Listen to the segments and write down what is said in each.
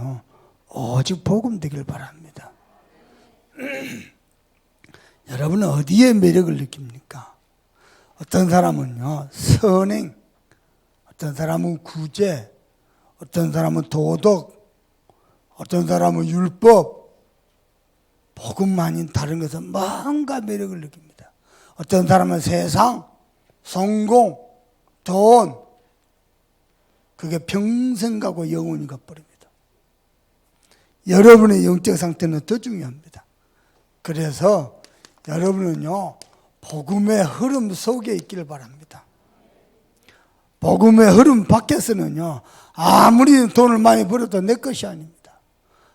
아니에요. 오직 복음 되길 바랍니다. 여러분은 어디에 매력을 느낍니까? 어떤 사람은요, 선행, 어떤 사람은 구제, 어떤 사람은 도덕, 어떤 사람은 율법, 복음 아닌 다른 것은 뭔가 매력을 느낍니다. 어떤 사람은 세상, 성공, 돈, 그게 평생 가고 영원히 가버립니다. 여러분의 영적 상태는 더 중요합니다. 그래서 여러분은요, 복음의 흐름 속에 있기를 바랍니다. 복음의 흐름 밖에서는요, 아무리 돈을 많이 벌어도 내 것이 아닙니다.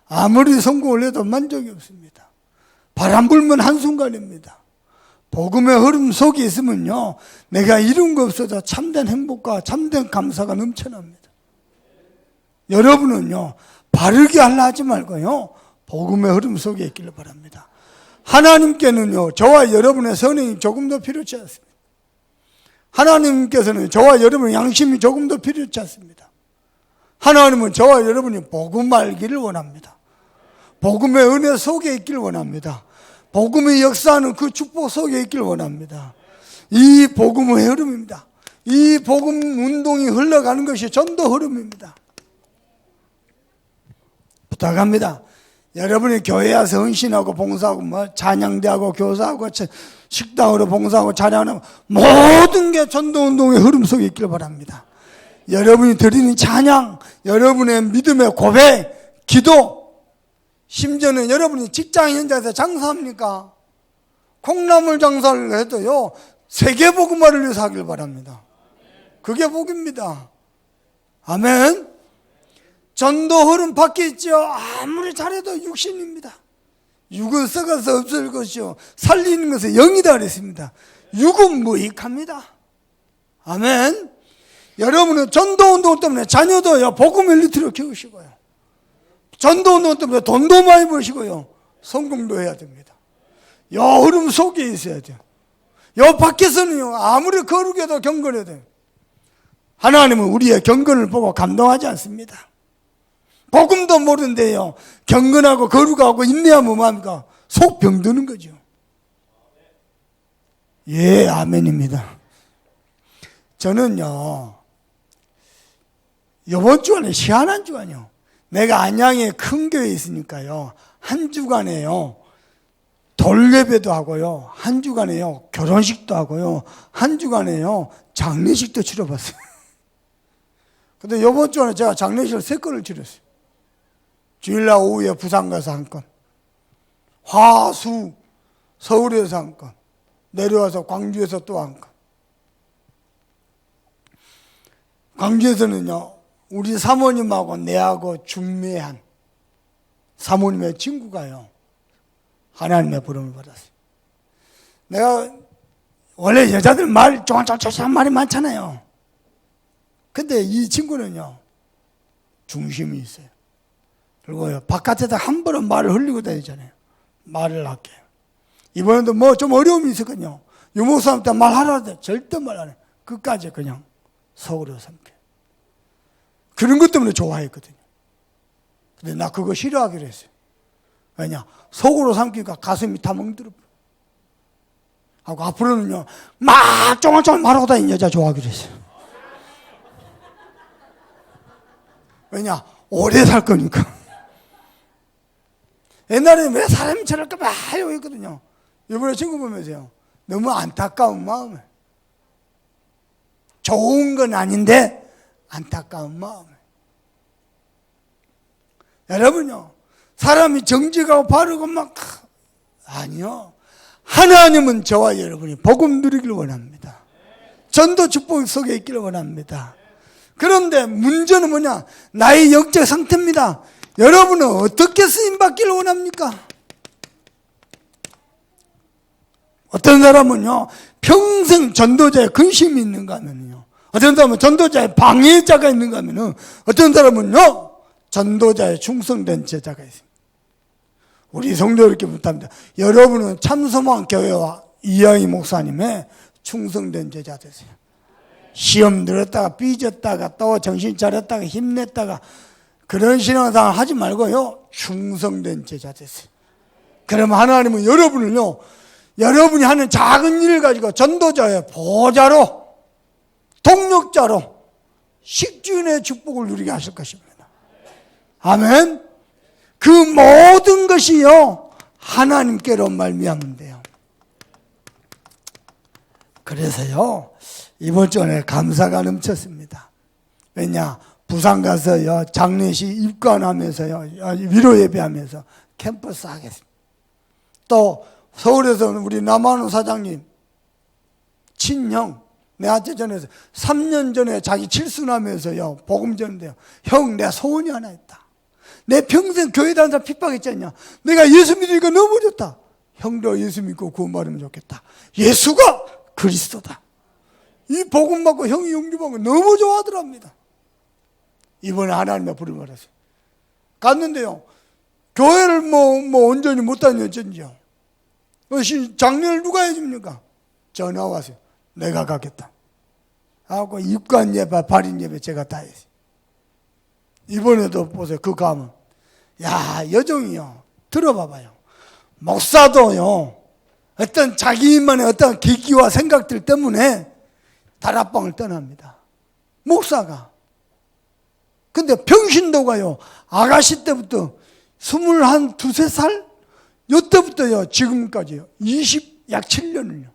아무리 성공을 해도 만족이 없습니다. 바람 불면 한순간입니다. 복음의 흐름 속에 있으면요, 내가 이룬 거 없어도 참된 행복과 참된 감사가 넘쳐납니다. 여러분은요, 바르게 하려 하지 말고요, 복음의 흐름 속에 있기를 바랍니다. 하나님께는요, 저와 여러분의 선행이 조금 더 필요치 않습니다. 하나님께서는 저와 여러분의 양심이 조금 더 필요치 않습니다. 하나님은 저와 여러분이 복음 알기를 원합니다. 복음의 은혜 속에 있기를 원합니다. 복음의 역사하는 그 축복 속에 있기를 원합니다. 이 복음의 흐름입니다. 이 복음 운동이 흘러가는 것이 전도 흐름입니다. 부탁합니다. 여러분이 교회에 와서 헌신하고 봉사하고 뭐 찬양대하고 교사하고 식당으로 봉사하고 찬양하고 모든 게 전도운동의 흐름 속에 있기를 바랍니다. 여러분이 드리는 찬양, 여러분의 믿음의 고백, 기도, 심지어는 여러분이 직장 현장에서 장사합니까? 콩나물 장사를 해도요, 세계복음화를 위해서 하길 바랍니다. 그게 복입니다. 아멘. 전도 흐름 밖에 있죠. 아무리 잘해도 육신입니다. 육은 썩어서 없을 것이요 살리는 것은 영이다 그랬습니다. 육은 무익합니다. 아멘. 여러분은 전도운동 때문에 자녀도요, 복음 엘리트로 키우시고요, 전도운동 때문에 돈도 많이 버시고요, 성공도 해야 됩니다. 요 흐름 속에 있어야 돼요. 요 밖에서는요, 아무리 거룩해도 경건해야 돼요. 하나님은 우리의 경건을 보고 감동하지 않습니다. 복음도 모르는데요, 경건하고 거룩하고 인내하면 뭐합니까? 속 병드는 거죠. 예, 아멘입니다. 저는요, 이번 주간에 희한한 주간이요, 내가 안양에 큰 교회에 있으니까요, 한 주간에요, 돌예배도 하고요, 한 주간에요, 결혼식도 하고요, 한 주간에요, 장례식도 치러봤어요. 근데 이번 주간에 제가 장례식을 3건을 치렀어요. 주일날 오후에 부산 가서 한 건, 화수 서울에서 한 건, 내려와서 광주에서 또 한 건. 광주에서는요, 우리 사모님하고 내하고 중매한 사모님의 친구가요, 하나님의 부름을 받았어요. 내가 원래 여자들 말 쫑쫑쫑쫑 말이 많잖아요. 근데 이 친구는요, 중심이 있어요. 그리고요, 바깥에다 한 번은 말을 흘리고 다니잖아요. 말을 할게요. 이번에도 뭐 좀 어려움이 있었거든요. 유목사한테 말하라 돼. 절대 말 안 해. 끝까지 그냥 속으로 삼게. 그런 것 때문에 좋아했거든요. 근데 나 그거 싫어하기로 했어요. 왜냐? 속으로 삼키니까 가슴이 다 멍들어. 하고 앞으로는요, 막 쫑쫑 말하고 다니는 여자 좋아하기로 했어요. 왜냐? 오래 살 거니까. 옛날에는 왜 사람이 저럴까 막 했거든요. 이번에 친구 보면서요, 너무 안타까운 마음에, 좋은 건 아닌데 안타까운 마음에. 여러분요, 사람이 정직하고 바르고 막, 아니요, 하나님은 저와 여러분이 복음 누리기를 원합니다. 전도 축복 속에 있기를 원합니다. 그런데 문제는 뭐냐? 나의 영적 상태입니다. 여러분은 어떻게 쓰임받기를 원합니까? 어떤 사람은요, 평생 전도자의 근심이 있는가 하면요, 어떤 사람은 전도자의 방해자가 있는가 하면은, 어떤 사람은요, 전도자의 충성된 제자가 있습니다. 우리 성도 이렇게 부탁합니다. 여러분은 참소망 교회와 이영희 목사님의 충성된 제자 되세요. 시험 들었다가 삐졌다가 또 정신 차렸다가 힘냈다가 그런 신앙생활 하지 말고요, 충성된 제자 되세요. 그러면 하나님은 여러분을요, 여러분이 하는 작은 일을 가지고 전도자의 보좌로, 동력자로 식주인의 축복을 누리게 하실 것입니다. 아멘. 그 모든 것이요, 하나님께로 말미암으면 돼요. 그래서요, 이번 주에 감사가 넘쳤습니다. 왜냐, 부산 가서요, 장례식 입관하면서요, 위로 예배하면서 캠퍼스 하겠습니다. 또 서울에서는 우리 남한우 사장님 친형, 내한테 전해서 3년 전에 자기 칠순하면서요, 복음 전인데요, 형, 내 소원이 하나 있다. 내 평생 교회 다니는 사람 핍박했지 않냐. 내가 예수 믿으니까 너무 좋다. 형도 예수 믿고 구원받으면 좋겠다. 예수가 그리스도다. 이 복음 받고 형이 영접하고 너무 좋아하더랍니다. 이번에 하나님의 부름을 받았어요. 갔는데요, 교회를 온전히 못 다녔던지요. 장례를 누가 해줍니까? 전화 왔어요. 내가 가겠다 하고 입관 예배, 발인 예배 제가 다 했어요. 이번에도 보세요. 그 가면, 야, 여정이요, 들어봐봐요. 목사도요, 어떤 자기만의 어떤 계기와 생각들 때문에 다락방을 떠납니다. 목사가. 근데 평신도가요, 아가씨 때부터 21, 23살? 요때부터요, 지금까지요, 약 7년을요.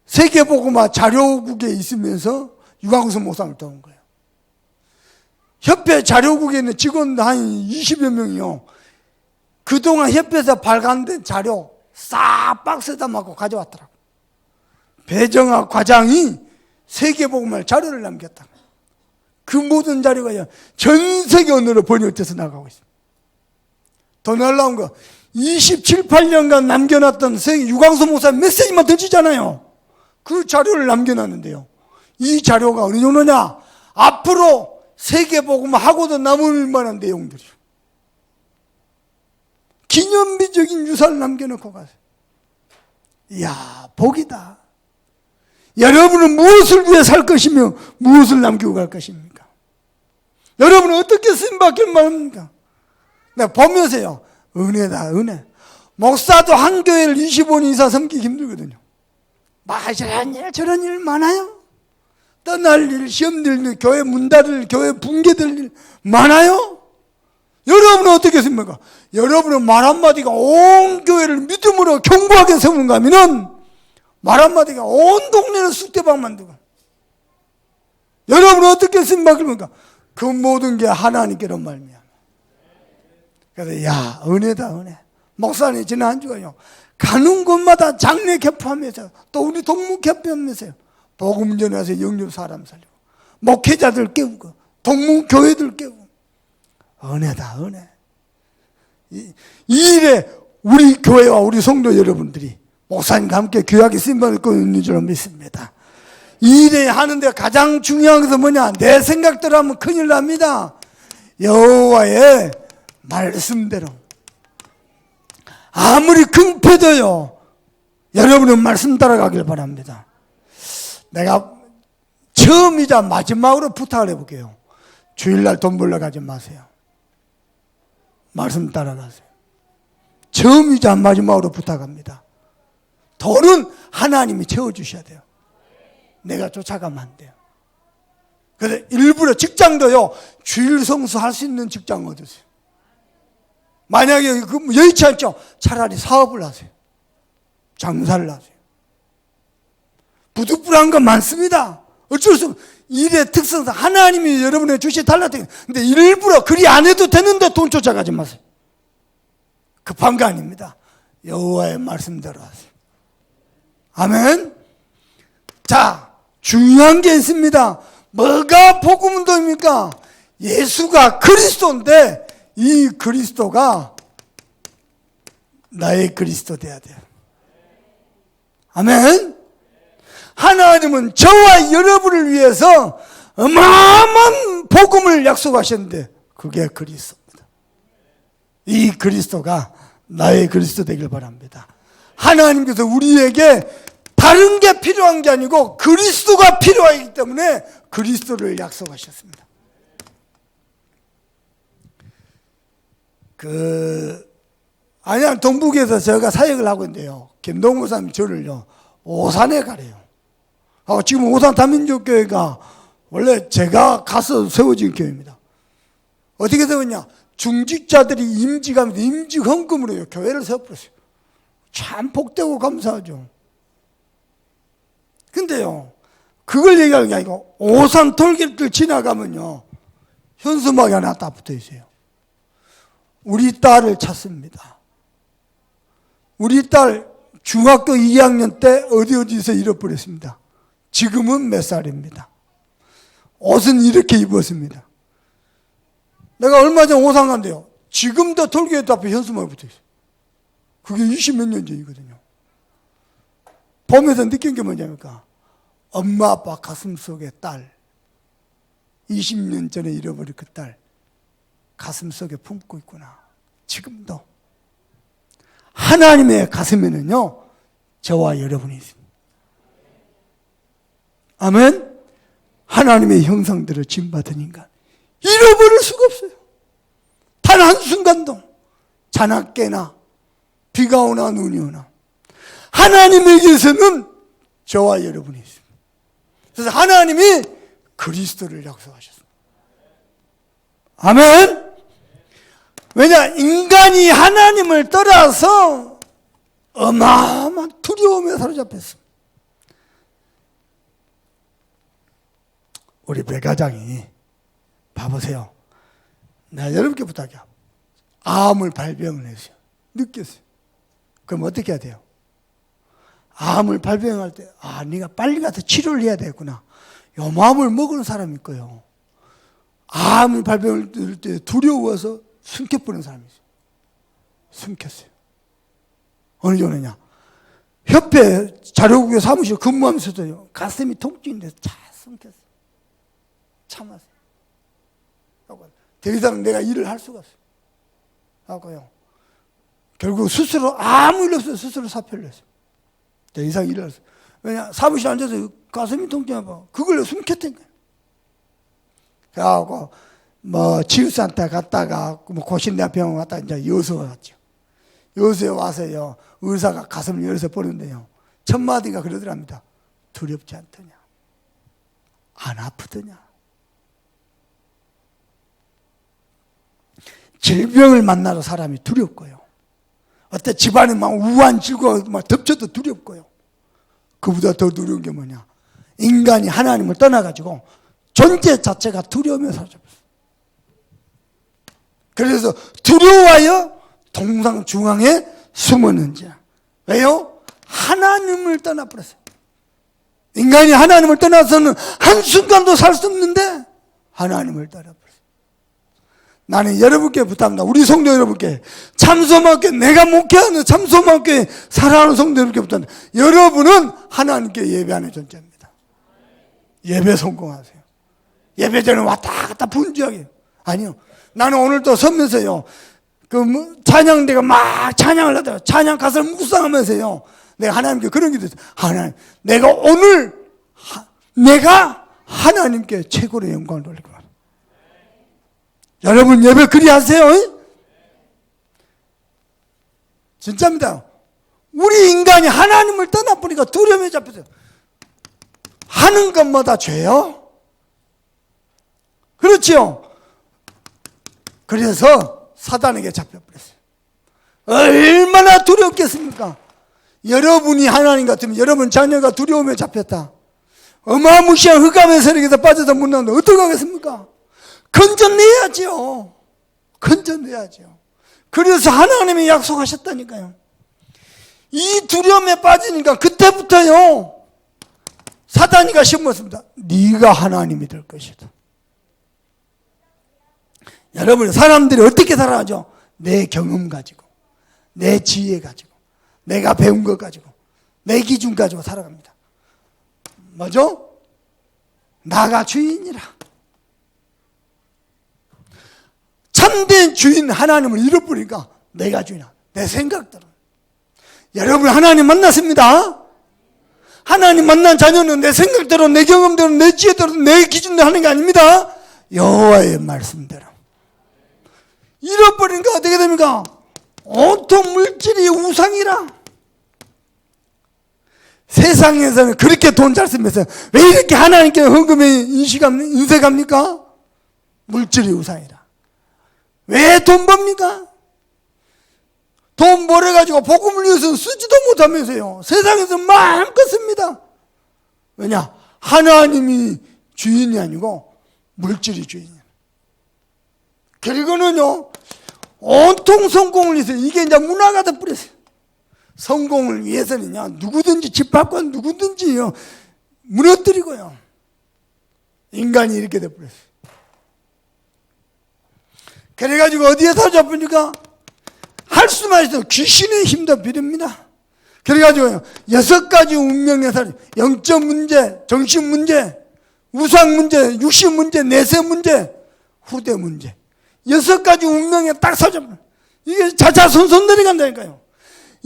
세계복음화 자료국에 있으면서 유광수 목사를 떠온 거예요. 협회 자료국에 있는 직원 한 20여 명이요, 그동안 협회에서 발간된 자료 싹 박스에다 막고 가져왔더라고요. 배정학 과장이 세계복음화 자료를 남겼다. 그 모든 자료가 전 세계 언어로 번역돼서 나가고 있습니다. 더 놀라운 거, 27, 8년간 남겨놨던 유광수 목사 메시지만 던지잖아요. 그 자료를 남겨놨는데요, 이 자료가 어느 정도냐, 앞으로 세계복음화 하고도 남을 만한 내용들이요, 기념비적인 유산을 남겨놓고 가세요. 이야, 복이다. 여러분은 무엇을 위해 살 것이며 무엇을 남기고 갈 것입니까? 여러분은 어떻게 쓰임받길 말합니까? 내가 보면서요, 은혜다, 은혜. 목사도 한 교회를 25년 이상 섬기기 힘들거든요. 저런 일, 저런 일 많아요. 떠날 일, 시험 들 일, 교회 문 닫을 일, 교회 붕괴될 일 많아요. 여러분은 어떻게 했습니까? 여러분은 말 한마디가 온 교회를 믿음으로 견고하게 세우는가 하면은 말 한마디가 온 동네를 쑥대밭 만들고. 여러분은 어떻게 쓰임받습니까? 그 모든 게 하나님께로 말미암아. 그래서 야, 은혜다, 은혜. 목사님 지난 한 주가요, 가는 곳마다 장례 개표하면서 또 우리 동무 개표하면서요, 복음 전해서 영접 사람 살리고, 목회자들 깨우고, 동무 교회들 깨우고. 은혜다, 은혜. 이 일에 우리 교회와 우리 성도 여러분들이 목사님과 함께 귀하게 쓰임받을 거 있는 줄 믿습니다. 이 일에 하는데 가장 중요한 것은 뭐냐? 내 생각대로 하면 큰일 납니다. 여호와의 말씀대로. 아무리 금패도요, 여러분은 말씀 따라가길 바랍니다. 내가 처음이자 마지막으로 부탁을 해볼게요. 주일날 돈 벌러 가지 마세요. 말씀 따라가세요. 처음이자 마지막으로 부탁합니다. 돈은 하나님이 채워주셔야 돼요. 내가 쫓아가면 안 돼요. 그래서 일부러 직장도요, 주일 성수할 수 있는 직장 얻으세요. 만약에 여의치 않죠? 차라리 사업을 하세요. 장사를 하세요. 부득불한 건 많습니다. 어쩔 수 없어요. 일의 특성상 하나님이 여러분의 주시 달라뜨려. 근데 일부러 그리 안 해도 되는데 돈 쫓아가지 마세요. 급한 거 아닙니다. 여호와의 말씀대로 하세요. 아멘. 자, 중요한 게 있습니다. 뭐가 복음운동입니까? 예수가 그리스도인데 이 그리스도가 나의 그리스도 돼야 돼요. 아멘. 하나님은 저와 여러분을 위해서 어마어마한 복음을 약속하셨는데 그게 그리스도입니다. 이 그리스도가 나의 그리스도 되길 바랍니다. 하나님께서 우리에게 다른 게 필요한 게 아니고 그리스도가 필요하기 때문에 그리스도를 약속하셨습니다. 안양 동북에서 제가 사역을 하고 있는데요. 김동우 목사님 저를요, 오산에 가래요. 지금 오산 다민족교회가 원래 제가 가서 세워진 교회입니다. 어떻게 세웠냐? 중직자들이 임직하면서 임직헌금으로 교회를 세워버렸어요. 참 복되고 감사하죠. 근데요, 그걸 얘기하는 게 아니고 오산 톨게이트를 지나가면요, 현수막이 하나 딱 붙어 있어요. 우리 딸을 찾습니다. 우리 딸 중학교 2학년 때 어디서 잃어버렸습니다. 지금은 몇 살입니다. 옷은 이렇게 입었습니다. 내가 얼마 전 오산 간대요. 지금도 톨게이트 앞에 현수막이 붙어 있어요. 그게 20몇 년 전이거든요. 보면서 느낀 게 뭐냐니까, 엄마 아빠 가슴 속에 딸, 20년 전에 잃어버린 그 딸 가슴 속에 품고 있구나. 지금도 하나님의 가슴에는요, 저와 여러분이 있습니다. 아멘. 하나님의 형상대로 지음받은 인간, 잃어버릴 수가 없어요. 단 한순간도 자나깨나 비가 오나 눈이 오나 하나님에게서는 저와 여러분이 있습니다. 그래서 하나님이 그리스도를 약속하셨습니다. 아멘. 왜냐? 인간이 하나님을 떠나서 어마어마한 두려움에 사로잡혔습니다. 우리 백과장이 봐보세요. 나 여러분께 부탁해요. 암을 발병을 했어요. 느꼈어요. 그럼 어떻게 해야 돼요? 암을 발병할 때, 네가 빨리 가서 치료를 해야 되겠구나. 요 마음을 먹은 사람이 있고요. 암을 발병할 때 두려워서 숨겨버리는 사람이 있어요. 숨겼어요. 어느 정도냐? 협회 자료국의 사무실 근무하면서도요, 가슴이 통증이 돼서 잘 숨겼어요. 참았어요. 더 이상 내가 일을 할 수가 없어요. 하고요. 결국 스스로 아무 일 없어요. 스스로 사표를 냈어요. 더 이상 일을 할 수 없어요. 왜냐? 사무실에 앉아서 가슴이 통증해봐. 그걸 숨겼다니까요. 그래갖고, 치유센터 갔다가, 고신대병원 갔다가 이제 여수에 왔죠. 여수에 와서요, 의사가 가슴을 열어서 보는데요, 첫 마디가 그러더랍니다. 두렵지 않더냐? 안 아프더냐? 질병을 만나도 사람이 두렵고요. 어때 집안에 막 우한 지고 막 덮쳐도 두렵고요. 그보다 더 두려운 게 뭐냐? 인간이 하나님을 떠나가지고 존재 자체가 두려움에 사로잡혔어요. 그래서 두려워하여 동상 중앙에 숨었는지. 왜요? 하나님을 떠나버렸어요. 인간이 하나님을 떠나서는 한순간도 살 수 없는데 하나님을 떠나버렸어요. 나는 여러분께 부탁합니다. 우리 성도 여러분께, 참소망교회, 내가 목회하는 참소망교회 사랑하는 성도 여러분께 부탁합니다. 여러분은 하나님께 예배하는 존재입니다. 예배 성공하세요. 예배 전에 왔다 갔다 분주하게. 아니요. 나는 오늘도 서면서요, 찬양대가 막 찬양을 하다가 찬양 가사를 묵상하면서요, 내가 하나님께 그런 게 있어요. 하나님, 내가 오늘 내가 하나님께 최고의 영광을 돌리고 합니다. 여러분 예배 그리 하세요. 진짜입니다. 우리 인간이 하나님을 떠나보니까 두려움에 잡혀서 하는 것마다 죄요. 그렇죠. 그래서 사단에게 잡혀버렸어요. 얼마나 두렵겠습니까? 여러분이 하나님 같으면 여러분 자녀가 두려움에 잡혔다. 어마무시한 흑암의 세력에서 빠져서 못 나오는데 어떻게 하겠습니까? 건져내야죠. 건져내야죠. 그래서 하나님이 약속하셨다니까요. 이 두려움에 빠지니까 그때부터요, 사단이가 심었습니다. 네가 하나님이 될 것이다. 여러분, 사람들이 어떻게 살아가죠? 내 경험 가지고, 내 지혜 가지고, 내가 배운 것 가지고, 내 기준 가지고 살아갑니다. 뭐죠? 나가 주인이라. 참된 주인 하나님을 잃어버리니까 내가 주인이야. 내 생각대로. 여러분, 하나님 만났습니다. 하나님 만난 자녀는 내 생각대로, 내 경험대로, 내 지혜대로, 내 기준대로 하는 게 아닙니다. 여호와의 말씀대로. 잃어버리니까 죽어버리니까 어떻게 됩니까? 온통 물질이 우상이라. 세상에서는 그렇게 돈 잘 쓰면서 왜 이렇게 하나님께 헌금에 인색합니까? 물질이 우상이라. 왜 돈 법니까? 돈 벌어가지고 복음을 위해서 쓰지도 못하면서요. 세상에서 마음껏 씁니다. 왜냐? 하나님이 주인이 아니고 물질이 주인이에요. 그리고는요, 온통 성공을 위해서, 이게 이제 문화가 돼버렸어요. 성공을 위해서는요, 누구든지 집합과 누구든지요, 무너뜨리고요. 인간이 이렇게 돼버렸어요. 그래가지고 어디에 사로잡으니까 할 수만 있어도 귀신의 힘도 비립니다. 그래가지고 6가지 운명의 사람, 영적 문제, 정신 문제, 우상 문제, 육신 문제, 내세 문제, 후대 문제, 6가지 운명에 딱 사로잡아요. 이게 자자손손 내려간다니까요.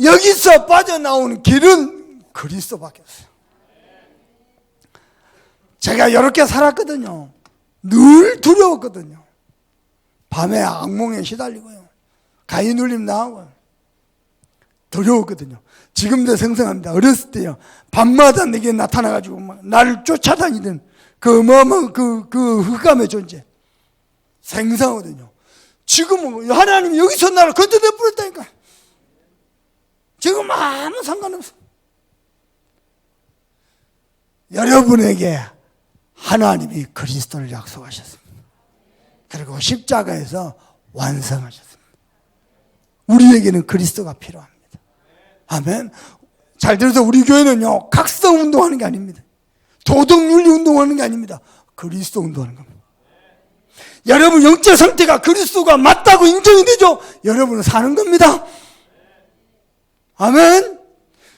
여기서 빠져나오는 길은 그리스도밖에 없어요. 제가 이렇게 살았거든요. 늘 두려웠거든요. 밤에 악몽에 시달리고요. 가위 눌림 나오고 두려웠거든요. 지금도 생생합니다. 어렸을 때요, 밤마다 내게 나타나가지고 막 나를 쫓아다니던 그 어마어마한 그 흑암의 존재 생생하거든요. 지금은 하나님이 여기서 나를 건져내 버렸다니까. 지금 아무 상관없어. 여러분에게 하나님이 그리스도를 약속하셨습니다. 그리고 십자가에서 완성하셨습니다. 우리에게는 그리스도가 필요합니다. 아멘. 잘 들어서 우리 교회는요, 각성 운동하는 게 아닙니다. 도덕윤리 운동하는 게 아닙니다. 그리스도 운동하는 겁니다. 여러분 영적 상태가 그리스도가 맞다고 인정이 되죠? 여러분은 사는 겁니다. 아멘.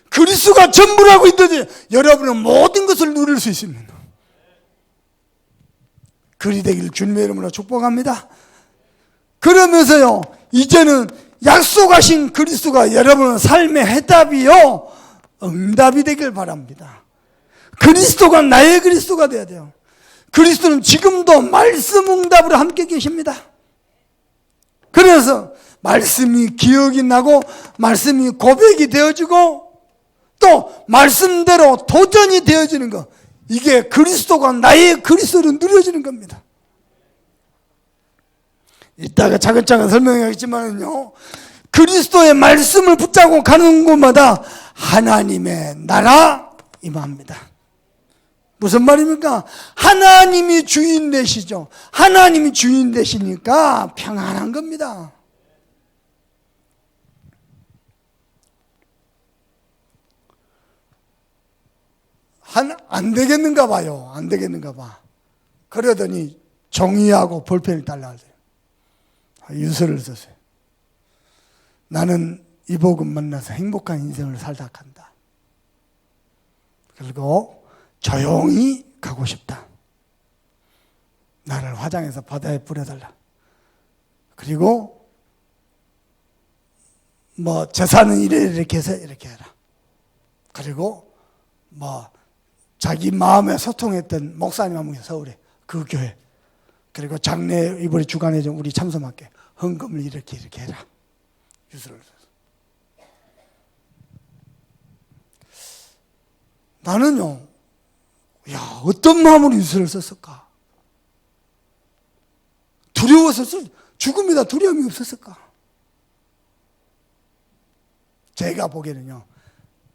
그리스도가 전부라고 있더니 여러분은 모든 것을 누릴 수 있습니다. 그리 되기를 주님의 이름으로 축복합니다. 그러면서요, 이제는 약속하신 그리스도가 여러분의 삶의 해답이요, 응답이 되길 바랍니다. 그리스도가 나의 그리스도가 되어야 돼요. 그리스도는 지금도 말씀 응답으로 함께 계십니다. 그래서 말씀이 기억이 나고 말씀이 고백이 되어지고 또 말씀대로 도전이 되어지는 것, 이게 그리스도가 나의 그리스도로 누려지는 겁니다. 이따가 차근차근 설명하겠지만요, 그리스도의 말씀을 붙잡고 가는 곳마다 하나님의 나라 임합니다. 무슨 말입니까? 하나님이 주인 되시죠. 하나님이 주인 되시니까 평안한 겁니다. 안 되겠는가 봐요. 안 되겠는가 봐. 그러더니 정의하고 볼펜을 달라하세요. 유서를 썼어요. 나는 이 복음 만나서 행복한 인생을 살다 간다. 그리고 조용히 가고 싶다. 나를 화장해서 바다에 뿌려달라. 그리고 뭐 재산은 이렇게 해서 이렇게 해라. 그리고 뭐 자기 마음에 소통했던 목사님 한 분이 서울에 그 교회, 그리고 장례 이번에 주간에 좀 우리 참석할게, 헌금을 이렇게 해라. 유서를 썼어. 나는요, 야, 어떤 마음으로 유서를 썼을까? 두려워서 죽음이다 두려움이 없었을까? 제가 보기에는요,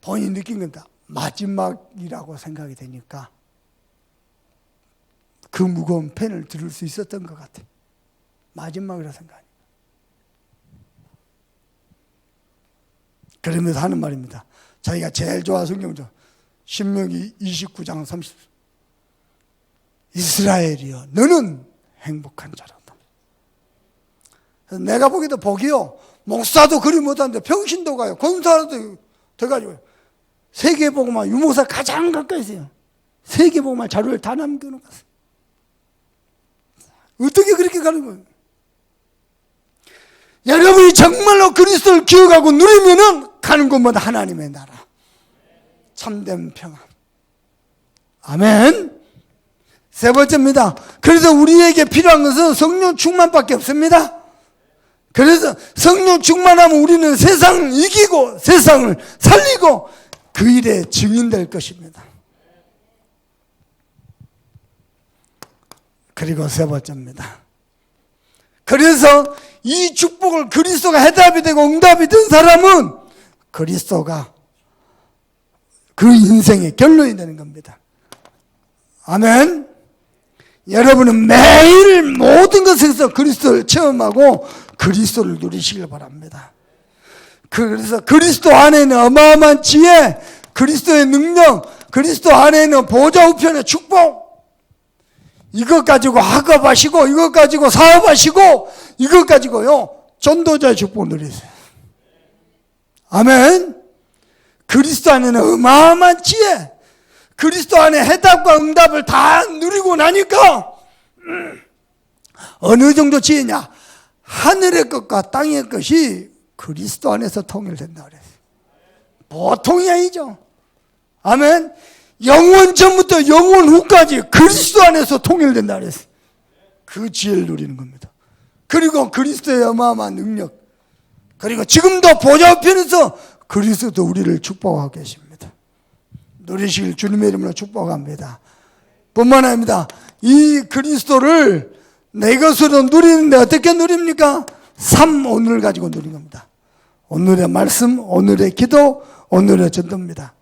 본인이 느낀 겁니다. 마지막이라고 생각이 되니까 그 무거운 펜을 들을 수 있었던 것 같아요. 마지막이라 생각하니까. 그러면서 하는 말입니다. 자기가 제일 좋아하는 성경이죠. 신명기 29장 30. 이스라엘이여, 너는 행복한 자라다. 내가 보기에도 복이요, 목사도 그리 못하는데 평신도 가요, 권사도 돼가지고 세계복음화 유목사 가장 가까이 있어요. 세계복음화 자료를 다 남겨놓고 갔어요. 어떻게 그렇게 가는 거예요? 여러분이 정말로 그리스도를 기억하고 누리면은 가는 곳마다 하나님의 나라, 참된 평안. 아멘. 세 번째입니다. 그래서 우리에게 필요한 것은 성령 충만밖에 없습니다. 그래서 성령 충만하면 우리는 세상을 이기고 세상을 살리고 그 일에 증인될 것입니다. 그리고 세 번째입니다. 그래서 이 축복을 그리스도가 해답이 되고 응답이 된 사람은 그리스도가 그 인생의 결론이 되는 겁니다. 아멘. 여러분은 매일 모든 것에서 그리스도를 체험하고 그리스도를 누리시길 바랍니다. 그래서 그리스도 안에는 어마어마한 지혜, 그리스도의 능력, 그리스도 안에는 보좌 우편의 축복, 이것 가지고 학업하시고 이것 가지고 사업하시고 이것 가지고요 전도자의 축복을 누리세요. 아멘. 그리스도 안에는 어마어마한 지혜, 그리스도 안에 해답과 응답을 다 누리고 나니까 어느 정도 지혜냐? 하늘의 것과 땅의 것이 그리스도 안에서 통일된다 그랬어요. 보통이 아니죠. 아멘. 영원 전부터 영원 후까지 그리스도 안에서 통일된다 그랬어요. 그 지혜를 누리는 겁니다. 그리고 그리스도의 어마어마한 능력, 그리고 지금도 보좌 우편에서 그리스도 우리를 축복하고 계십니다. 누리시길 주님의 이름으로 축복합니다. 뿐만 아닙니다. 이 그리스도를 내 것으로 누리는데 어떻게 누립니까? 삶 오늘을 가지고 누린 겁니다. 오늘의 말씀, 오늘의 기도, 오늘의 전도입니다.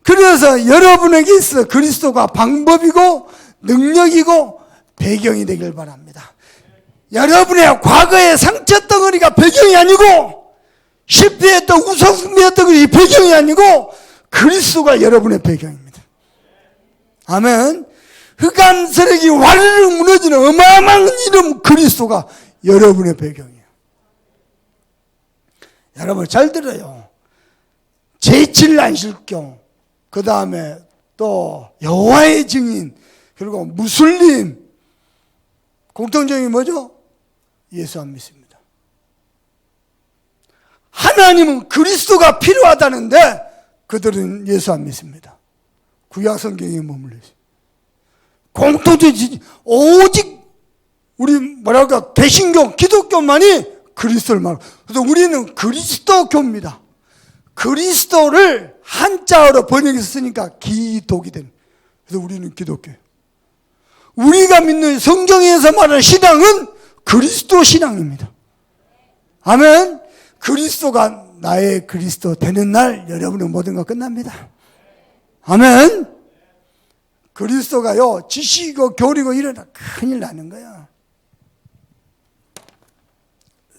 그래서 여러분에게 있어 그리스도가 방법이고 능력이고 배경이 되길 바랍니다. 여러분의 과거의 상처 덩어리가 배경이 아니고 실패했던 우상숭배했던 것이 배경이 아니고 그리스도가 여러분의 배경입니다. 아멘. 흑암세력이 와르르 무너지는 어마어마한 이름 그리스도가 여러분의 배경이에요. 여러분 잘 들어요. 제7안식경, 그 다음에 또 여호와의 증인, 그리고 무슬림, 공통점이 뭐죠? 예수 안 믿습니다. 하나님은 그리스도가 필요하다는데 그들은 예수 안 믿습니다. 구약 성경에 머물러 있어요. 공통점이 오직 우리 뭐랄까 대신교 기독교만이 그리스도를 말하고, 그래서 우리는 그리스도교입니다. 그리스도를 한자어로 번역해서 쓰니까 기독이 되는. 그래서 우리는 기독교예요. 우리가 믿는 성경에서 말하는 신앙은 그리스도 신앙입니다. 아멘. 그리스도가 나의 그리스도 되는 날 여러분의 모든 거 끝납니다. 아멘. 그리스도가요 지식이고 교리고 이러다 큰일 나는 거야.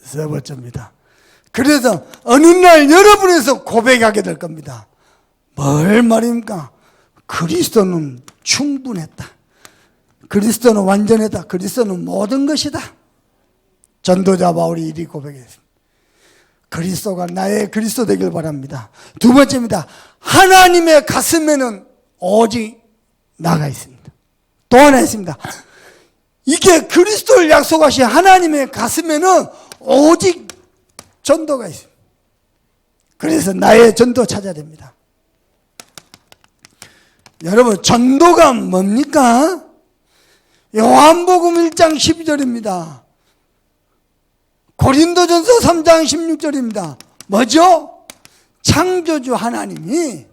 세 번째입니다. 그래서 어느 날 여러분에서 고백하게 될 겁니다. 뭘 말입니까? 그리스도는 충분했다. 그리스도는 완전했다. 그리스도는 모든 것이다. 전도자 바울이 이리 고백했습니다. 그리스도가 나의 그리스도 되길 바랍니다. 두 번째입니다. 하나님의 가슴에는 오직 나가 있습니다. 또 하나 있습니다. 이게 그리스도를 약속하신 하나님의 가슴에는 오직 전도가 있습니다. 그래서 나의 전도 찾아야 됩니다. 여러분 전도가 뭡니까? 요한복음 1장 12절입니다. 고린도전서 3장 16절입니다. 뭐죠? 창조주 하나님이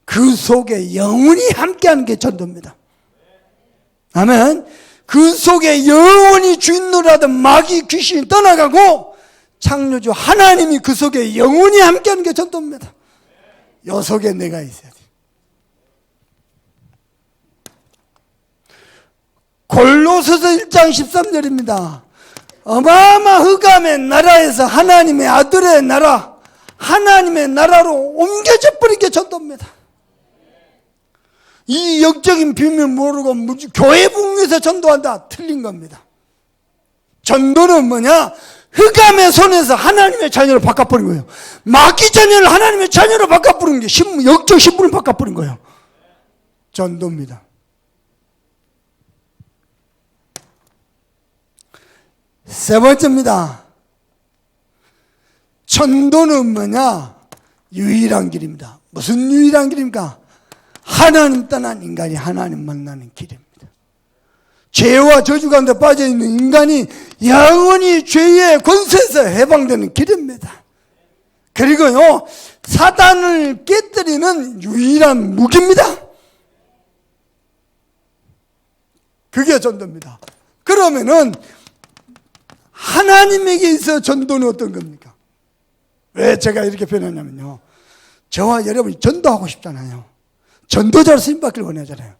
그 속에 영원히 함께하는 게 전도입니다. 아멘. 그 속에 영원히 주인 노릇하던 마귀 귀신이 떠나가고 창조주 하나님이 그 속에 영원히 함께하는 게 전도입니다. 요 속에 내가 있어야 돼. 골로새서 1장 13절입니다. 어마어마 흑암의 나라에서 하나님의 아들의 나라, 하나님의 나라로 옮겨져 버린 게 전도입니다. 이 영적인 비밀 모르고 교회 북에서 전도한다. 틀린 겁니다. 전도는 뭐냐? 흑암의 손에서 하나님의 자녀를 바꿔버린 거예요. 마귀 자녀를 하나님의 자녀로 바꿔버린 게 영적 신분을 바꿔버린 거예요. 전도입니다. 세 번째입니다. 전도는 뭐냐? 유일한 길입니다. 무슨 유일한 길입니까? 하나님 떠난 인간이 하나님 만나는 길입니다. 죄와 저주 가운데 빠져있는 인간이 영원히 죄의 권세에서 해방되는 길입니다. 그리고요, 사단을 깨뜨리는 유일한 무기입니다. 그게 전도입니다. 그러면은 하나님에게 있어 전도는 어떤 겁니까? 왜 제가 이렇게 표현하냐면요, 저와 여러분이 전도하고 싶잖아요. 전도자로 쓰임받기를 원하잖아요.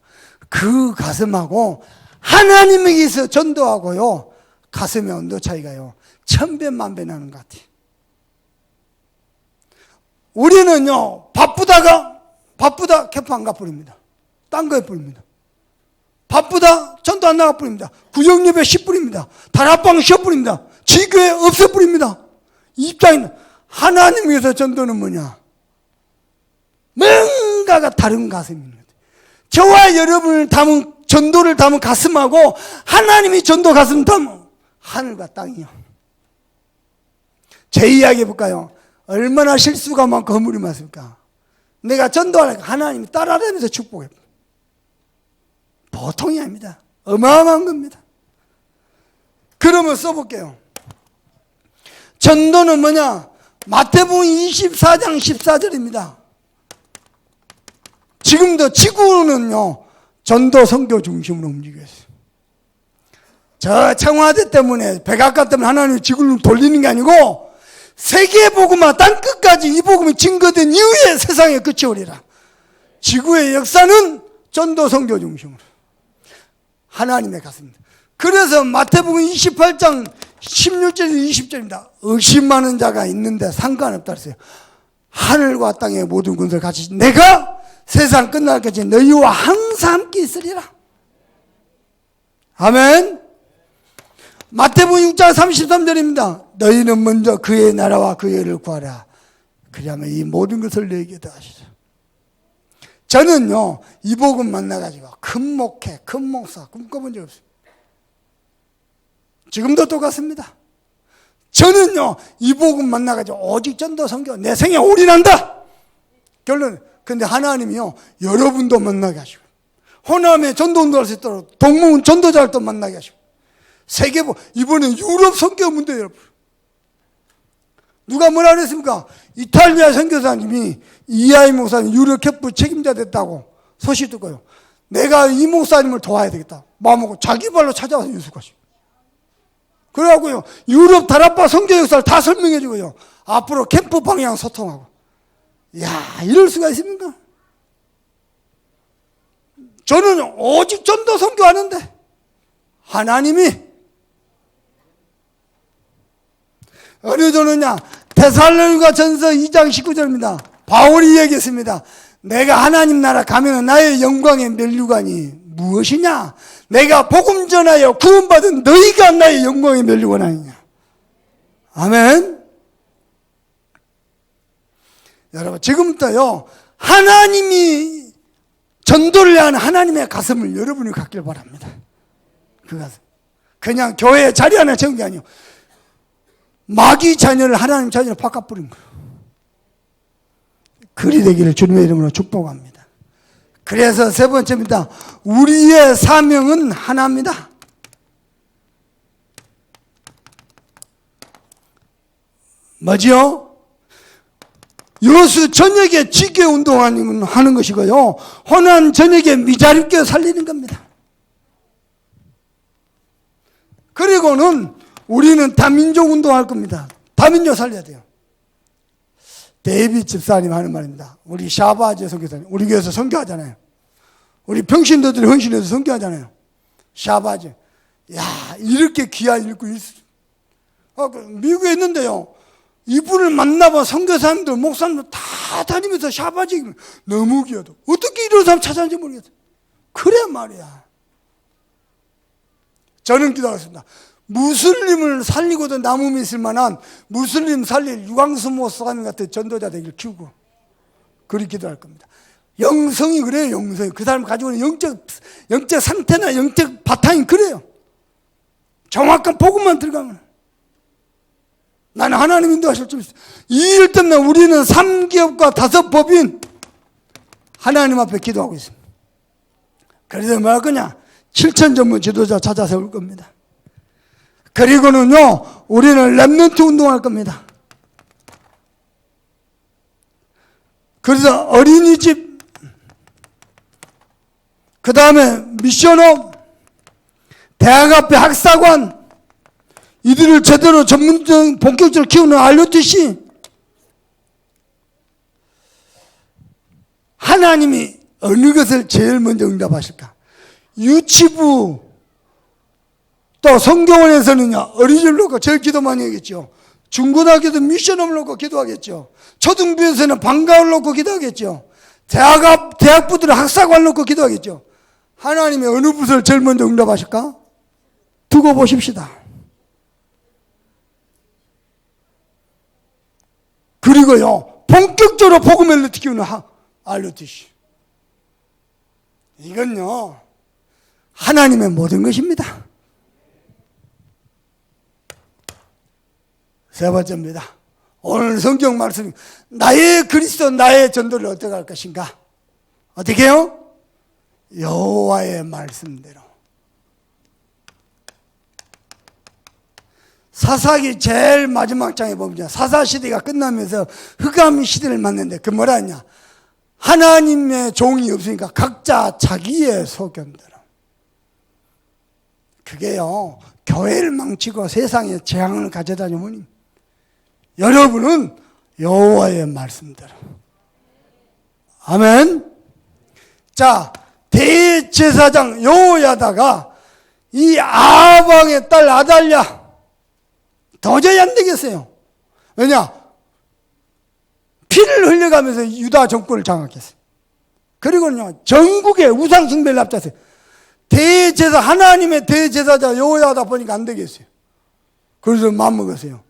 그 가슴하고 하나님에게 있어 전도하고요, 가슴의 온도 차이가요 1000배 나는 것 같아요. 우리는요, 바쁘다 캠프 안 가버립니다. 딴 거에 뿌립니다. 바쁘다 전도 안 나가 뿌립니다. 구역예배 10뿌립니다. 다락방 10뿌립니다. 지교회 없애 뿌립니다. 입장인 하나님께서 전도는 뭐냐? 뭔가가 다른 가슴입니다. 저와 여러분을 담은 전도를 담은 가슴하고 하나님이 전도 가슴 담은 하늘과 땅이요. 제 이야기 해볼까요? 얼마나 실수가 많고 허물이 많습니까? 내가 전도하니까 하나님이 따라다니면서 축복해. 보통이 아닙니다. 어마어마한 겁니다. 그러면 써볼게요. 전도는 뭐냐? 마태복음 24장 14절입니다. 지금도 지구는요, 전도 선교 중심으로 움직이고 있어요. 저 청와대 때문에, 백악관 때문에 하나님이 지구를 돌리는 게 아니고 세계 복음화 땅 끝까지 이 복음이 증거된 이후에 세상에 끝이 오리라. 지구의 역사는 전도 선교 중심으로 하나님의 가슴입니다. 그래서 마태복음 28장 16절 20절입니다. 의심하는 자가 있는데 상관없다 그랬어요. 하늘과 땅의 모든 군사를 같이 내가 세상 끝날까지 너희와 항상 함께 있으리라. 아멘. 마태복음 6장 33절입니다. 너희는 먼저 그의 나라와 그의 의를 구하라. 그리하면 이 모든 것을 너희에게 더하시리라. 저는요, 이 복음 만나가지고 큰 목회, 큰 목사 꿈꿔본 적 없어요. 지금도 똑같습니다. 저는요, 이 복음 만나가지고 오직 전도 선교 내 생에 올인한다. 결론. 근데 하나님이요, 여러분도 만나게 하시고, 호남에 전도운동 할 수 있도록 동문 전도자를 또 만나게 하시고, 세계보 이번에 유럽 선교 문제 여러분. 누가 뭐라 그랬습니까? 이탈리아 선교사님이 이하이 목사님 유럽 캠프 책임자 됐다고 소식 듣고요. 내가 이 목사님을 도와야 되겠다. 마음먹고 자기 발로 찾아와서 유숙하시고. 그래갖고요, 유럽 다락방 선교 역사를 다 설명해 주고요. 앞으로 캠프 방향 소통하고. 이야, 이럴 수가 있습니까? 저는 오직 전도 선교하는데 하나님이 어느 정도냐? 데살로니가 전서 2장 19절입니다. 바울이 얘기했습니다. 내가 하나님 나라 가면 나의 영광의 면류관이 무엇이냐? 내가 복음 전하여 구원받은 너희가 나의 영광의 면류관 아니냐? 아멘. 여러분, 지금부터요, 하나님이 전도를 하는 하나님의 가슴을 여러분이 갖길 바랍니다. 그 가슴. 그냥 교회에 자리 하나 채운 게 아니에요. 마귀 자녀를 하나님 자녀로 바꿔버린 거예요. 그리 되기를 주님의 이름으로 축복합니다. 그래서 세 번째입니다. 우리의 사명은 하나입니다. 뭐지요? 여수 전역에 지교 운동하는 것이고요, 호남 전역에 미자립교 살리는 겁니다. 그리고는 우리는 다민족 운동할 겁니다. 다민족 살려야 돼요. 데이빗 집사님 하는 말입니다. 우리 샤바제 선교사님, 우리 교회에서 선교하잖아요. 우리 평신도들이 헌신해서 선교하잖아요. 샤바제. 야, 이렇게 귀한 일꾼이 있어. 미국에 있는데요, 이분을 만나봐 선교사님들, 목사님들 다 다니면서 샤바제 너무 귀하다. 어떻게 이런 사람 찾아는지 모르겠어요. 그래 말이야. 저는 기도하겠습니다. 무슬림을 살리고도 남음이 있을 만한 무슬림 살릴 유광수 목사님 같은 전도자 되기를 키우고 그리 기도할 겁니다. 영성이 그래요. 영성이. 그 사람 가지고 있는 영적 상태나 영적 바탕이 그래요. 정확한 복음만 들어가면. 나는 하나님 인도하실 줄 믿습니다. 이 일 때문에 우리는 3기업과 5법인 하나님 앞에 기도하고 있습니다. 그래서 뭐 할 거냐? 7천 전문 지도자 찾아 세울 겁니다. 그리고는요, 우리는 렘넌트 운동할 겁니다. 그래서 어린이집, 그 다음에 미션업, 대학 앞에 학사관, 이들을 제대로 전문적 본격적으로 키우는 RUTC, 하나님이 어느 것을 제일 먼저 응답하실까? 유치부, 또 성경원에서는요, 어린이집을 놓고 제일 기도 많이 하겠죠. 중고등학교도 미션업을 놓고 기도하겠죠. 초등부에서는 방과를 놓고 기도하겠죠. 대학부들은 학사관을 놓고 기도하겠죠. 하나님이 어느 부서를 제일 먼저 응답하실까? 두고 보십시다. 그리고요, 본격적으로 복음을 키우는 RUTC. 이건요, 하나님의 모든 것입니다. 세 번째입니다. 오늘 성경 말씀, 나의 그리스도, 나의 전도를 어떻게 할 것인가? 어떻게 해요? 여호와의 말씀대로. 사사기 제일 마지막 장에 보면 사사시대가 끝나면서 흑암 시대를 맞는데 그 뭐라 하냐? 하나님의 종이 없으니까 각자 자기의 소견대로. 그게요, 교회를 망치고 세상에 재앙을 가져다 주면 여러분은 여호와의 말씀대로. 아멘. 자, 대제사장 여호야다가 이 아방의 딸 아달랴 도저히 안 되겠어요. 왜냐? 피를 흘려가면서 유다 정권을 장악했어요. 그리고는요, 전국에 우상 숭배를 앞잡았어요. 하나님의 대제사장 여호야다 보니까 안 되겠어요. 그래서 마음먹었어요.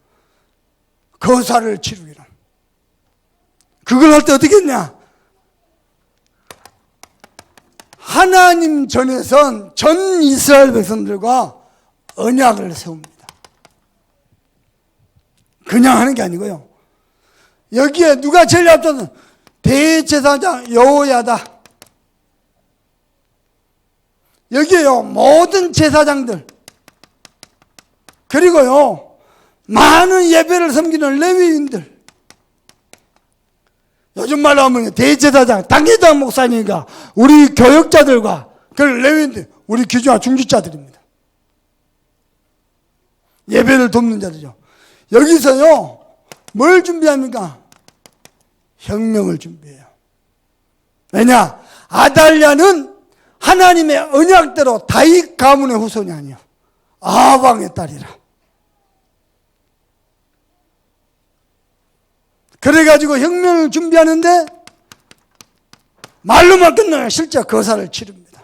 거사를 치르기로. 그걸 할 때 어떻게 했냐? 하나님 전에선 전 이스라엘 백성들과 언약을 세웁니다. 그냥 하는 게 아니고요. 여기에 누가 제일 앞서서 대제사장 여호야다. 여기에요, 모든 제사장들, 그리고요, 많은 예배를 섬기는 레위인들, 요즘 말로 하면 대제사장, 당회장 목사님과 우리 교역자들과 그 레위인들, 우리 귀중한 중직자들입니다. 예배를 돕는 자들이죠. 여기서요, 뭘 준비합니까? 혁명을 준비해요. 왜냐? 아달랴는 하나님의 언약대로 다윗 가문의 후손이 아니요, 아방의 딸이라. 그래가지고 혁명을 준비하는데 말로만 끝나요. 실제 거사를 치릅니다.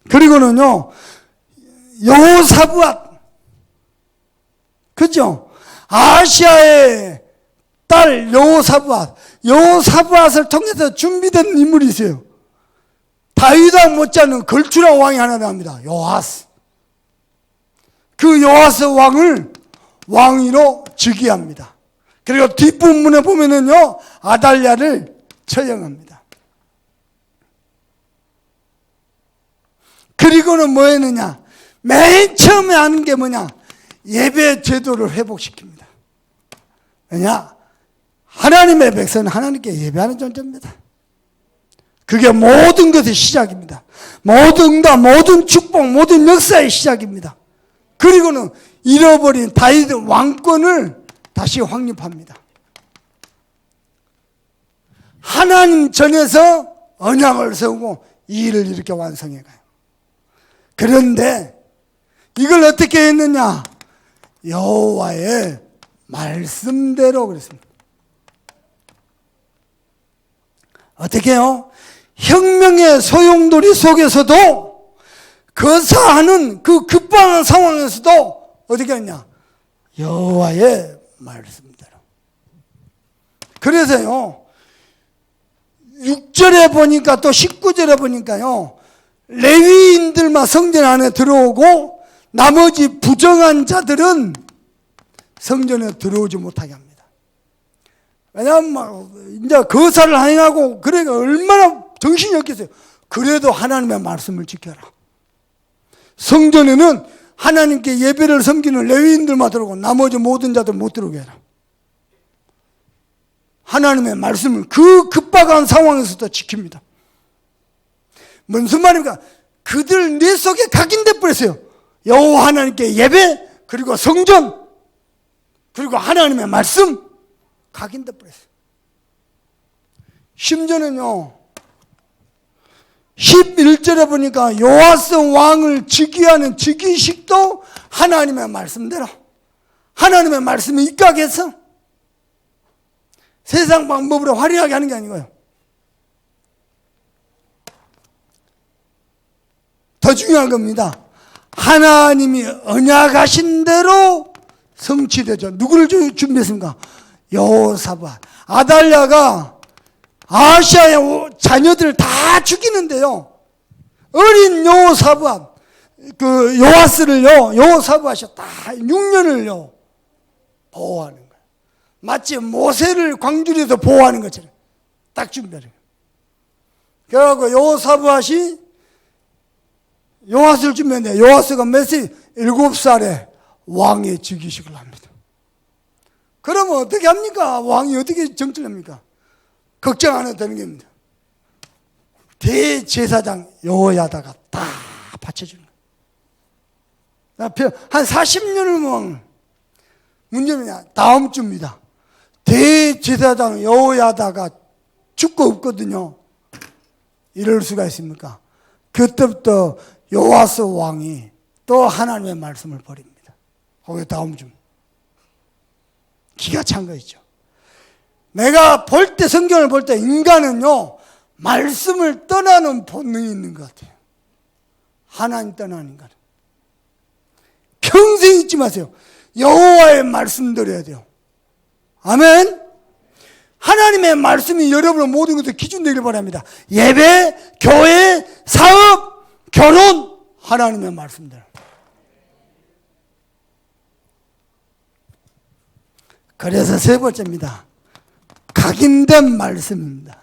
그리고는요, 여호사부앗, 그죠? 아시아의 딸 여호사부앗을 통해서 준비된 인물이 있어요. 다윗왕 못지않은 걸출한 왕이 하나 나옵니다. 요아스. 그 요아스 왕을 왕위로 즉위합니다. 그리고 뒷부분에 보면은요, 아달랴를 처형합니다. 그리고는 뭐 했느냐? 맨 처음에 하는 게 뭐냐? 예배 제도를 회복시킵니다. 왜냐? 하나님의 백성은 하나님께 예배하는 존재입니다. 그게 모든 것의 시작입니다. 모든 응답, 모든 축복, 모든 역사의 시작입니다. 그리고는 잃어버린 다윗 왕권을 다시 확립합니다. 하나님 전에서 언약을 세우고 이 일을 이렇게 완성해 가요. 그런데 이걸 어떻게 했느냐? 여호와의 말씀대로 그랬습니다. 어떻게 해요? 혁명의 소용돌이 속에서도, 거사하는 그 급박한 상황에서도 어떻게 했냐? 여호와의 말씀대로. 그래서요, 6절에 보니까 또 19절에 보니까요, 레위인들만 성전 안에 들어오고 나머지 부정한 자들은 성전에 들어오지 못하게 합니다. 왜냐하면 이제 거사를 행하고 그러니까 얼마나 정신이 없겠어요. 그래도 하나님의 말씀을 지켜라. 성전에는 하나님께 예배를 섬기는 레위인들만 들어오고 나머지 모든 자들 못 들어오게 해라. 하나님의 말씀을 그 급박한 상황에서도 지킵니다. 무슨 말입니까? 그들 뇌 속에 각인돼 버렸어요. 여호와 하나님께 예배, 그리고 성전, 그리고 하나님의 말씀 각인돼 버렸어요. 심지어는요 11절에 보니까 요아스 왕을 즉위하는 즉위식도 하나님의 말씀대로, 하나님의 말씀이 입각해서 세상 방법으로 화려하게 하는 게 아니고요. 더 중요한 겁니다. 하나님이 언약하신 대로 성취되죠. 누구를 준비했습니까? 여호사밧. 아달랴가 아시아의 자녀들을 다 죽이는데요, 어린 여호사밧, 그 요아스를요, 여호사밧이 다 6년을요 보호하는 거예요. 마치 모세를 광주리에서 보호하는 것처럼 딱 준비하는 거예요. 그래갖고 여호사밧이 요아스를 준비했는데, 요아스가 몇 세? 7살에 왕의 즉위식을 합니다. 그러면 어떻게 합니까? 왕이 어떻게 정치합니까? 걱정 안 해도 되는 겁니다. 대제사장 여호야다가 다 바쳐주는 거예요. 한 40년을 보면 문제는 다음 주입니다. 대제사장 여호야다가 죽고 없거든요. 이럴 수가 있습니까? 그때부터 요아스 왕이 또 하나님의 말씀을 버립니다. 거기 다음 주 기가 찬 거 있죠. 내가 볼 때, 성경을 볼 때 인간은요 말씀을 떠나는 본능이 있는 것 같아요. 하나님 떠나는 인간은 평생 잊지 마세요. 여호와의 말씀 들어야 돼요. 아멘. 하나님의 말씀이 여러분의 모든 것에 기준 되길 바랍니다. 예배, 교회, 사업, 결혼, 하나님의 말씀들. 그래서 세 번째입니다. 각인된 말씀입니다.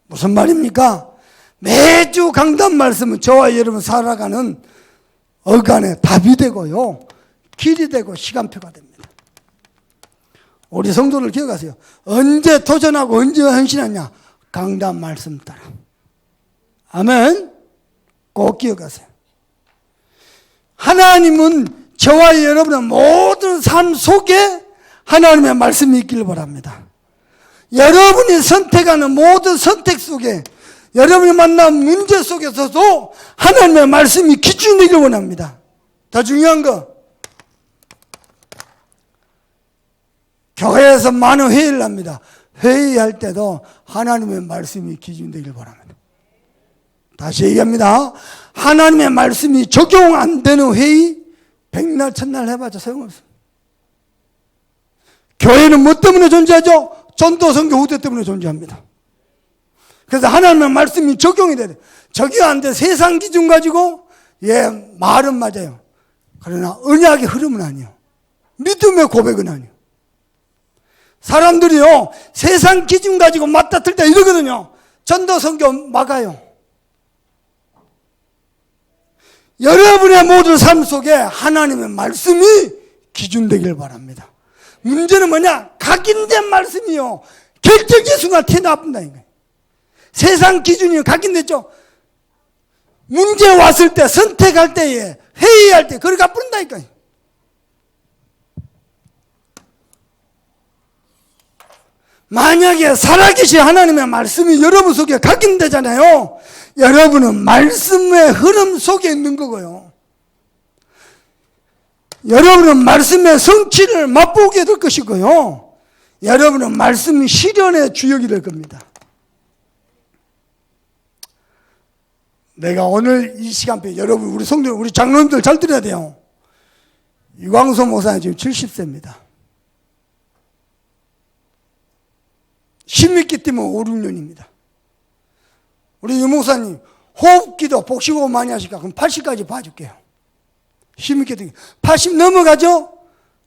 무슨 말입니까? 매주 강단 말씀은 저와 여러분 살아가는 어간의 답이 되고요, 길이 되고 시간표가 됩니다. 우리 성도들 기억하세요. 언제 도전하고 언제 헌신하냐? 강단 말씀 따라. 아멘. 꼭 기억하세요. 하나님은 저와 여러분의 모든 삶 속에 하나님의 말씀이 있기를 바랍니다. 여러분이 선택하는 모든 선택 속에, 여러분이 만난 문제 속에서도 하나님의 말씀이 기준이 되길 원합니다. 더 중요한 거, 교회에서 많은 회의를 합니다. 회의할 때도 하나님의 말씀이 기준 되길 바랍니다. 다시 얘기합니다. 하나님의 말씀이 적용 안 되는 회의 백날 천날 해봤자 소용없습니다. 교회는 뭐 때문에 존재하죠? 전도선교 후대 때문에 존재합니다. 그래서 하나님의 말씀이 적용이 돼야 돼요. 적용 안 돼 세상 기준 가지고, 말은 맞아요. 그러나 언약의 흐름은 아니에요. 믿음의 고백은 아니에요. 사람들이요 세상 기준 가지고 맞다틀 때 이러거든요. 전도선교 막아요. 여러분의 모든 삶 속에 하나님의 말씀이 기준 되길 바랍니다. 문제는 뭐냐? 각인된 말씀이요 결정의 순간 튀어나온다니까요. 세상 기준이 각인됐죠. 문제 왔을 때, 선택할 때에, 회의할 때 그걸 갚는다니까요. 만약에 살아계신 하나님의 말씀이 여러분 속에 각인되잖아요. 여러분은 말씀의 흐름 속에 있는 거고요. 여러분은 말씀의 성취를 맛보게 될 것이고요. 여러분은 말씀 실현의 주역이 될 겁니다. 내가 오늘 이 시간표에 여러분, 우리 성도, 우리 장로님들 잘 들어야 돼요. 유광수 목사님 지금 70세입니다. 힘있기 때문에 5, 6년입니다. 우리 유 목사님 호흡기도 복식호흡 많이 하실까? 그럼 80까지 봐줄게요. 힘있게 되게 80 넘어가죠?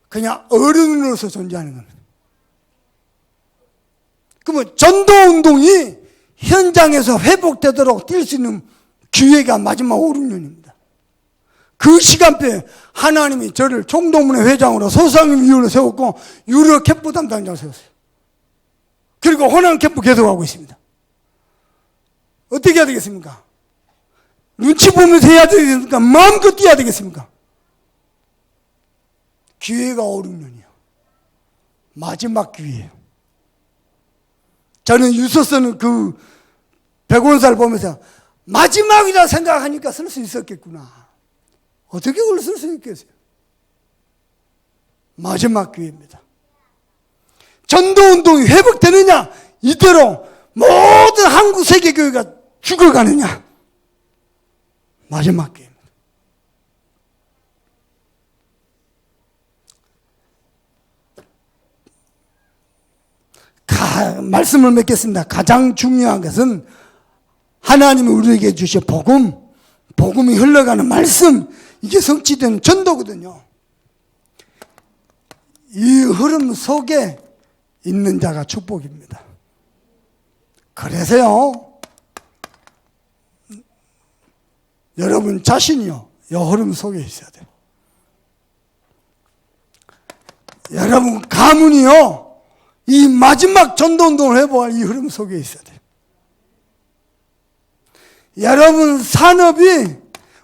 그냥 어른으로서 존재하는 겁니다. 그러면 전도운동이 현장에서 회복되도록 뛸 수 있는 기회가 마지막 5, 6년입니다. 그 시간대에 하나님이 저를 총동문회 회장으로 소상임 위원으로 세웠고 유럽 캠프 담당자로 세웠어요. 그리고 호남 캠프 계속하고 있습니다. 어떻게 해야 되겠습니까? 눈치 보면서 해야 되겠습니까? 마음껏 뛰어야 되겠습니까? 기회가 5, 6년이요. 마지막 기회예요. 저는 유서서는 그 백원사를 보면서 마지막이라 생각하니까 쓸 수 있었겠구나. 어떻게 그걸 쓸 수 있겠어요? 마지막 기회입니다. 전도운동이 회복되느냐? 이대로 모든 한국 세계교회가 죽어가느냐? 마지막 기회입니다. 말씀을 맺겠습니다. 가장 중요한 것은 하나님이 우리에게 주신 복음이 흘러가는 말씀, 이게 성취되는 전도거든요. 이 흐름 속에 있는 자가 축복입니다. 그래서요, 여러분 자신이요, 이 흐름 속에 있어야 돼요. 여러분 가문이요, 이 마지막 전도운동을 회복할 이 흐름 속에 있어야 돼요. 여러분 산업이,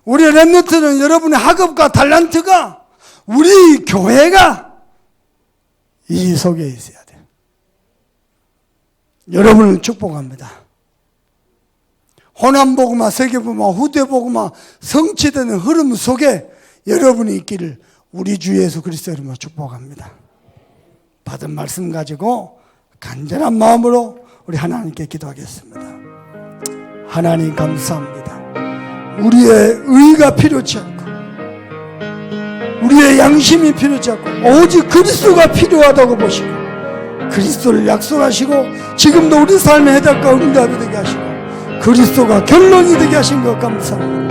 우리 렘넌트는 여러분의 학업과 탤런트가, 우리 교회가 이 속에 있어야 돼요. 여러분을 축복합니다. 호남복음화, 세계복음화, 후대복음화 성취되는 흐름 속에 여러분이 있기를 우리 주 예수 그리스도 이름으로 축복합니다. 받은 말씀 가지고 간절한 마음으로 우리 하나님께 기도하겠습니다. 하나님 감사합니다. 우리의 의가 필요치 않고 우리의 양심이 필요치 않고 오직 그리스도가 필요하다고 보시고 그리스도를 약속하시고 지금도 우리 삶의 해답과 응답이 되게 하시고 그리스도가 결론이 되게 하신 것 감사합니다.